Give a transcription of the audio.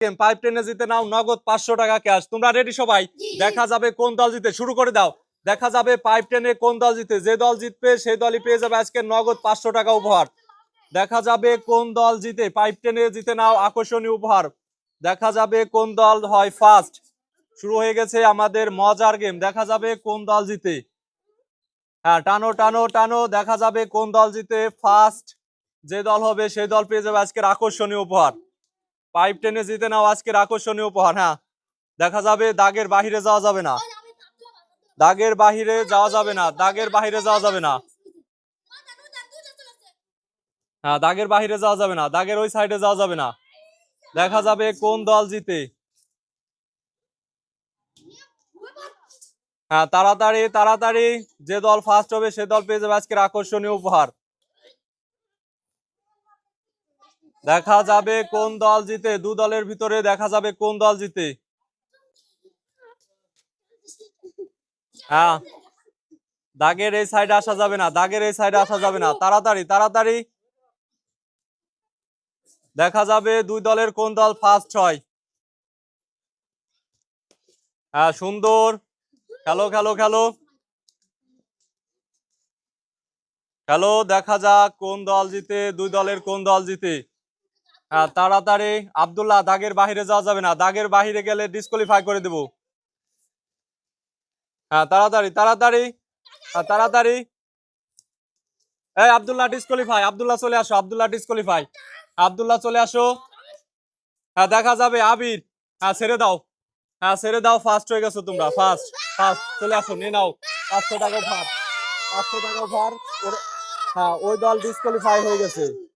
Pipe টেনে জিতে নাও নগদ 500 টাকা ক্যাশ। তোমরা রেডি সবাই? দেখা যাবে কোন দল জিতে, শুরু করে দাও। দেখা যাবে পাইপ টেনে কোন দল জিতে, যে দল জিতবে সেই দলই পেয়ে যাবে আজকে নগদ 500 টাকা উপহার। দেখা যাবে কোন দল জিতে, পাইপ টেনে জিতে নাও আকর্ষণীয় উপহার। দেখা যাবে কোন দল হয় ফার্স্ট। শুরু হয়ে গেছে আমাদের মজার গেম, দেখা যাবে কোন দল জিতে। হ্যাঁ, টানো টানো টানো, দেখা যাবে কোন দল জিতে। ফার্স্ট যে দল হবে সেই দল পেয়ে যাবে আজকের আকর্ষণীয় উপহার। পাইপ টেনে জিতে নাও আজকের আকর্ষণীয় উপহার। হ্যাঁ, দেখা যাবে দাগের বাহিরে যাওয়া যাবে না, দাগের বাহিরে যাওয়া যাবে না, দাগের বাহিরে যাওয়া যাবে না। হ্যাঁ, দাগের বাহিরে যাওয়া যাবে না, দাগের ওই সাইডে যাওয়া যাবে না। দেখা যাবে কোন দল জিতে। হ্যাঁ, তাড়াতাড়ি তাড়াতাড়ি, যে দল ফার্স্ট হবে সে দল পেয়ে যাবে আজকের আকর্ষণীয় উপহার। দেখা যাবে কোন দল জিতে, দু দলের ভিতরে দেখা যাবে কোন দল জিতে। হ্যাঁ, দাগের এই সাইডে আসা যাবে না, দাগের এই সাইডে আসা যাবে না। তাড়াতাড়ি তাড়াতাড়ি, দেখা যাবে দুই দলের কোন দল ফার্স্ট হয়। হ্যাঁ, সুন্দর, খেলো খেলো খেলো খেলো, দেখা যাক কোন দল জিতে, দুই দলের কোন দল জিতে। হ্যাঁ, তাড়াতাড়ি। আব্দুল্লাহ, দাগের বাহিরে যাওয়া যাবে না, দাগের বাহিরে গেলে ডিসকোয়ালিফাই করে দেবো। হ্যাঁ, তাড়াতাড়ি তাড়াতাড়ি, হ্যাঁ তাড়াতাড়ি। এই আব্দুল্লাহ ডিসকোয়ালিফাই, আব্দুল্লাহ চলে আসো, আব্দুল্লাহ ডিসকোয়ালিফাই, আব্দুল্লাহ চলে আসো। হ্যাঁ, দেখা যাবে আবির। হ্যাঁ, ছেড়ে দাও, হ্যাঁ ছেড়ে দাও, ফার্স্ট হয়ে গেছো তোমরা, ফার্স্ট ফার্স্ট চলে আসো, নিয়ে নাও 500 টাকা ভার, 500 টাকা ভার। হ্যাঁ, ওই দল ডিসকোয়ালিফাই হয়ে গেছে।